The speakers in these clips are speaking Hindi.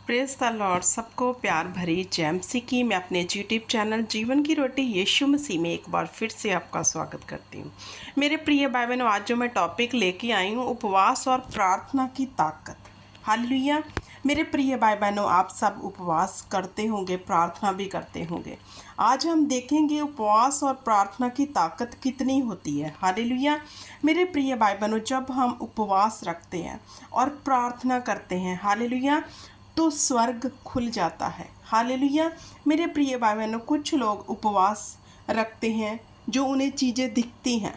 Praise the Lord. सबको प्यार भरी जय मसीह की। मैं अपने यूट्यूब चैनल जीवन की रोटी यीशु मसीह में एक बार फिर से आपका स्वागत करती हूँ। मेरे प्रिय भाई बहनों, आज जो मैं टॉपिक लेके आई हूँ, उपवास और प्रार्थना की ताकत। हालेलुया। मेरे प्रिय भाई बहनों, आप सब उपवास करते होंगे, प्रार्थना भी करते होंगे। आज हम देखेंगे उपवास और प्रार्थना की ताकत कितनी होती है। हालेलुया। मेरे प्रिय भाई बहनों, जब हम उपवास रखते हैं और प्रार्थना करते हैं, हालेलुया, तो स्वर्ग खुल जाता है। हालेलुया। मेरे प्रिय भाई बहनों, कुछ लोग उपवास रखते हैं जो उन्हें चीज़ें दिखती हैं,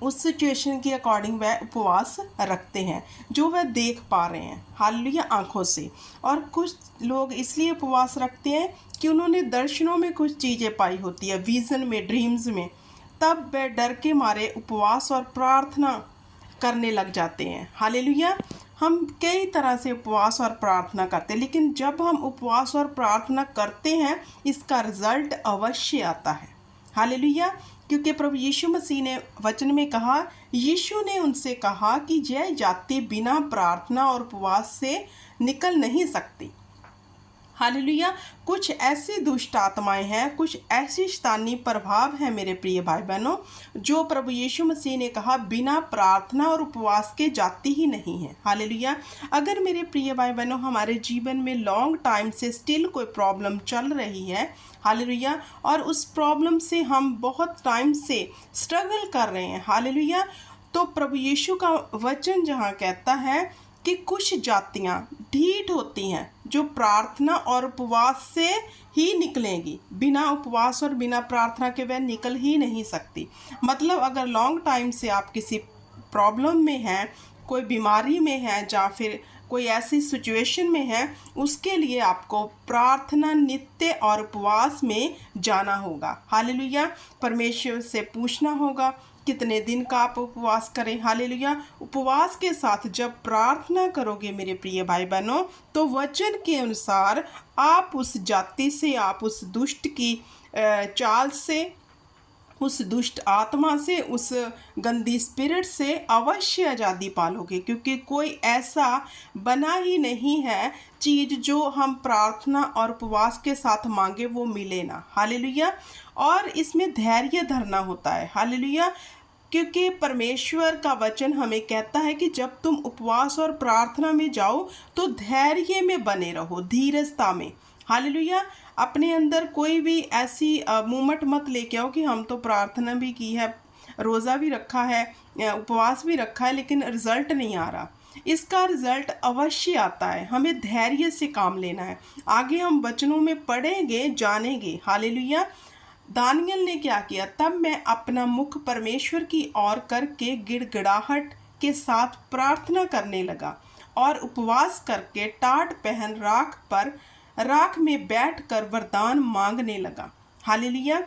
उस सिचुएशन के अकॉर्डिंग वह उपवास रखते हैं जो वह देख पा रहे हैं, हालेलुया, आँखों से। और कुछ लोग इसलिए उपवास रखते हैं कि उन्होंने दर्शनों में कुछ चीज़ें पाई होती है, विज़न में, ड्रीम्स में। तब वह डर के मारे उपवास और प्रार्थना करने लग जाते हैं। हालेलुया। हम कई तरह से उपवास और प्रार्थना करते हैं, लेकिन जब हम उपवास और प्रार्थना करते हैं इसका रिजल्ट अवश्य आता है। हालेलुया। क्योंकि प्रभु यीशु मसीह ने वचन में कहा, यीशु ने उनसे कहा कि यह जाति बिना प्रार्थना और उपवास से निकल नहीं सकती। हालेलुया। कुछ ऐसी दुष्ट आत्माएं हैं, कुछ ऐसी शैतानी प्रभाव है मेरे प्रिय भाई बहनों, जो प्रभु यीशु मसीह ने कहा बिना प्रार्थना और उपवास के जाती ही नहीं है। हालेलुया। अगर मेरे प्रिय भाई बहनों हमारे जीवन में लॉन्ग टाइम से स्टिल कोई प्रॉब्लम चल रही है, हालेलुया, और उस प्रॉब्लम से हम बहुत टाइम से स्ट्रगल कर रहे हैं, हालेलुया, तो प्रभु यीशु का वचन जहाँ कहता है कि कुछ जातियां ढीठ होती हैं जो प्रार्थना और उपवास से ही निकलेंगी, बिना उपवास और बिना प्रार्थना के वह निकल ही नहीं सकती। मतलब अगर लॉन्ग टाइम से आप किसी प्रॉब्लम में हैं, कोई बीमारी में हैं, या फिर कोई ऐसी सिचुएशन में है, उसके लिए आपको प्रार्थना, नित्य और उपवास में जाना होगा। हालेलुया। परमेश्वर से पूछना होगा कितने दिन का आप उपवास करें। हालेलुया। उपवास के साथ जब प्रार्थना करोगे मेरे प्रिय भाई बहनों, तो वचन के अनुसार आप उस जाति से, आप उस दुष्ट की चाल से, उस दुष्ट आत्मा से, उस गंदी स्पिरिट से अवश्य आज़ादी पालोगे। क्योंकि कोई ऐसा बना ही नहीं है चीज़ जो हम प्रार्थना और उपवास के साथ मांगे वो मिले ना। हालेलुया। और इसमें धैर्य धरना होता है। हालेलुया। क्योंकि परमेश्वर का वचन हमें कहता है कि जब तुम उपवास और प्रार्थना में जाओ तो धैर्य में बने रहो, धीरजता में। हालेलुया। अपने अंदर कोई भी ऐसी मूवमेंट मत लेके आओ कि हम तो प्रार्थना भी की है, रोज़ा भी रखा है, उपवास भी रखा है, लेकिन रिजल्ट नहीं आ रहा। इसका रिजल्ट अवश्य आता है। हमें धैर्य से काम लेना है। आगे हम वचनों में पढ़ेंगे, जानेंगे। हालेलुया। दानियल ने क्या किया? तब मैं अपना मुख परमेश्वर की ओर करके गिड़गिड़ाहट के साथ प्रार्थना करने लगा और उपवास करके टाट पहन राख में बैठकर वरदान मांगने लगा। हालेलुया।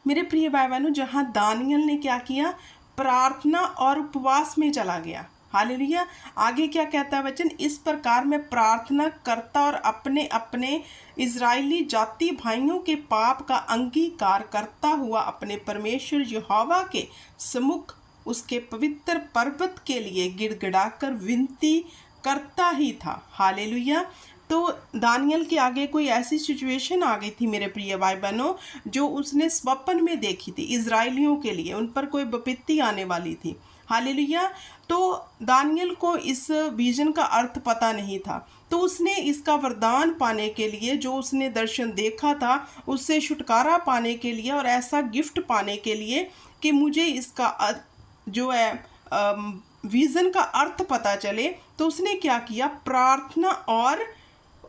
मेरे प्रिय भाई बहनों, जहाँ दानियल ने क्या किया? प्रार्थना और उपवास में चला गया। हालेलुया। आगे क्या कहता है वचन? इस प्रकार मैं प्रार्थना करता और अपने अपने इजरायली जाति भाइयों के पाप का अंगीकार करता हुआ अपने परमेश्वर यहोवा के सम्मुख उसके पवित्र पर्वत के लिए गिड़गिड़ाकर विनती करता ही था। हालेलुया। तो दानियल के आगे कोई ऐसी सिचुएशन आ गई थी मेरे प्रिय भाई बहनों, जो उसने स्वप्न में देखी थी। इजराइलियों के लिए उन पर कोई विपत्ति आने वाली थी। हालेलुया। तो दानियल को इस विजन का अर्थ पता नहीं था, तो उसने इसका वरदान पाने के लिए, जो उसने दर्शन देखा था उससे छुटकारा पाने के लिए और ऐसा गिफ्ट पाने के लिए कि मुझे इसका जो है विजन का अर्थ पता चले, तो उसने क्या किया? प्रार्थना और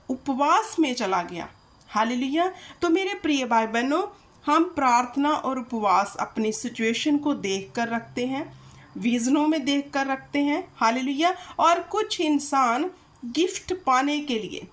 उपवास में चला गया। हालेलुया। तो मेरे प्रिय भाई बहनों, हम प्रार्थना और उपवास अपनी सिचुएशन को देखकर रखते हैं, विजनों में देखकर रखते हैं। हालेलुया। और कुछ इंसान गिफ्ट पाने के लिए,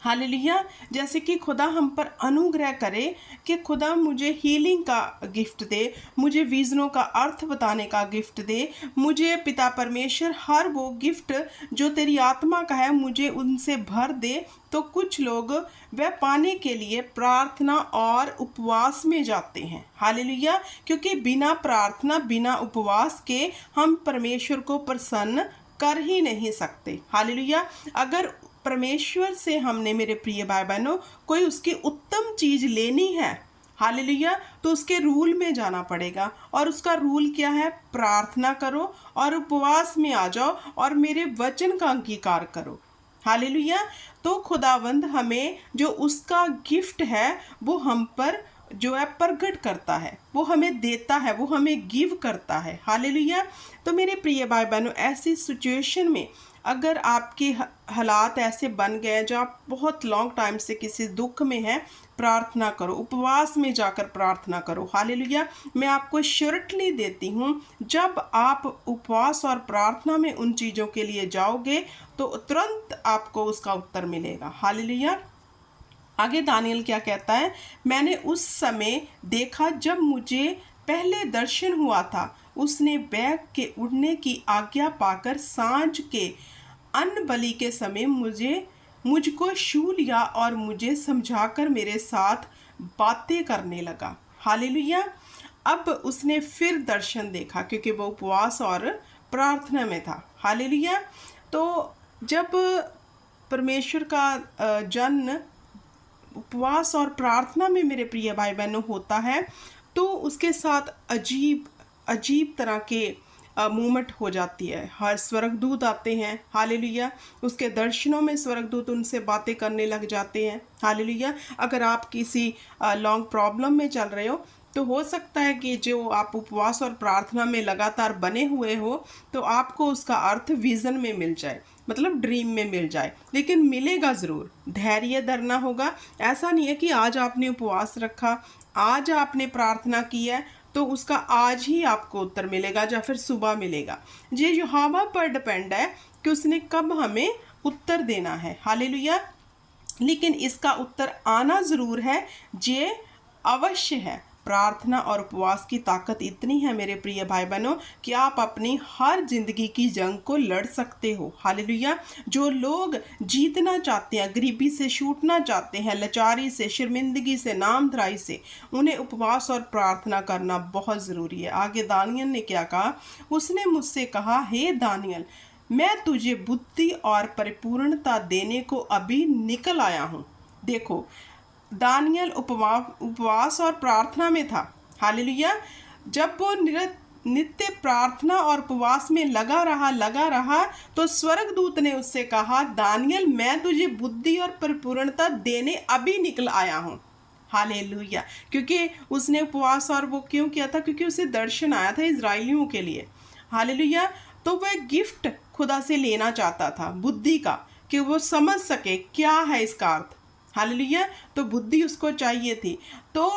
हालेलुया, जैसे कि खुदा हम पर अनुग्रह करे कि खुदा मुझे हीलिंग का गिफ्ट दे, मुझे विजनों का अर्थ बताने का गिफ्ट दे, मुझे पिता परमेश्वर हर वो गिफ्ट जो तेरी आत्मा का है मुझे उनसे भर दे। तो कुछ लोग वह पाने के लिए प्रार्थना और उपवास में जाते हैं। हालेलुया। क्योंकि बिना प्रार्थना, बिना उपवास के हम परमेश्वर को प्रसन्न कर ही नहीं सकते। हालेलुया। अगर परमेश्वर से हमने, मेरे प्रिय भाई बहनों, कोई उसकी उत्तम चीज़ लेनी है, हालेलुया, तो उसके रूल में जाना पड़ेगा। और उसका रूल क्या है? प्रार्थना करो और उपवास में आ जाओ और मेरे वचन का अंगीकार करो। हालेलुया। तो खुदावंद हमें जो उसका गिफ्ट है वो हम पर जो है प्रकट करता है, वो हमें देता है, वो हमें गिव करता है। हालेलुया। तो मेरे प्रिय भाई बहनों, ऐसी सिचुएशन में अगर आपके हालात ऐसे बन गए जो आप बहुत लॉन्ग टाइम से किसी दुख में हैं, प्रार्थना करो, उपवास में जाकर प्रार्थना करो। हालेलुया। मैं आपको श्योरिटी देती हूँ, जब आप उपवास और प्रार्थना में उन चीज़ों के लिए जाओगे तो तुरंत आपको उसका उत्तर मिलेगा। हालेलुया। आगे दानियल क्या कहता है? मैंने उस समय देखा जब मुझे पहले दर्शन हुआ था, उसने बैग के उड़ने की आज्ञा पाकर सांझ के अन्न बलि के समय मुझको छू लिया और मुझे समझाकर मेरे साथ बातें करने लगा। हालेलुया। अब उसने फिर दर्शन देखा क्योंकि वो उपवास और प्रार्थना में था। हालेलुया। तो जब परमेश्वर का जन उपवास और प्रार्थना में, मेरे प्रिय भाई बहनों, होता है तो उसके साथ अजीब अजीब तरह के मूवमेंट हो जाती है। हर स्वर्गदूत आते हैं। हालेलुया। उसके दर्शनों में स्वर्गदूत उनसे बातें करने लग जाते हैं। हालेलुया। अगर आप किसी लॉन्ग प्रॉब्लम में चल रहे हो तो हो सकता है कि जो आप उपवास और प्रार्थना में लगातार बने हुए हो तो आपको उसका अर्थ विज़न में मिल जाए, मतलब ड्रीम में मिल जाए, लेकिन मिलेगा ज़रूर। धैर्य धरना होगा। ऐसा नहीं है कि आज आपने उपवास रखा, आज आपने प्रार्थना की है तो उसका आज ही आपको उत्तर मिलेगा या फिर सुबह मिलेगा। ये यहोवा पर डिपेंड है कि उसने कब हमें उत्तर देना है। हालेलुया। लेकिन इसका उत्तर आना ज़रूर है, ये अवश्य है। प्रार्थना और उपवास की ताकत इतनी है मेरे प्रिय भाई बहनों कि आप अपनी हर जिंदगी की जंग को लड़ सकते हो। हालेलुया। जो लोग जीतना चाहते हैं, गरीबी से छूटना चाहते हैं, लाचारी से, शर्मिंदगी से, नामधराई से, उन्हें उपवास और प्रार्थना करना बहुत ज़रूरी है। आगे दानियल ने क्या कहा? उसने मुझसे कहा, हे दानियल, मैं तुझे बुद्धि और परिपूर्णता देने को अभी निकल आया हूँ। देखो, दानियल उपवास और प्रार्थना में था। हालेलुया। जब वो नित्य प्रार्थना और उपवास में लगा रहा तो स्वर्गदूत ने उससे कहा, दानियल, मैं तुझे बुद्धि और परिपूर्णता देने अभी निकल आया हूँ। हालेलुया। क्योंकि उसने उपवास और वो क्यों किया था? क्योंकि उसे दर्शन आया था इजराइलियों के लिए। हालेलुया। तो वह गिफ्ट खुदा से लेना चाहता था, बुद्धि का, कि वो समझ सके क्या है इसका अर्थ। हालेलुया। तो बुद्धि उसको चाहिए थी। तो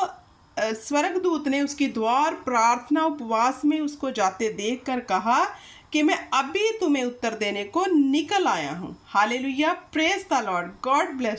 स्वर्गदूत ने उसकी दुआ और प्रार्थना उपवास में उसको जाते देखकर कहा कि मैं अभी तुम्हें उत्तर देने को निकल आया हूँ। Hallelujah. Praise the Lord. God bless.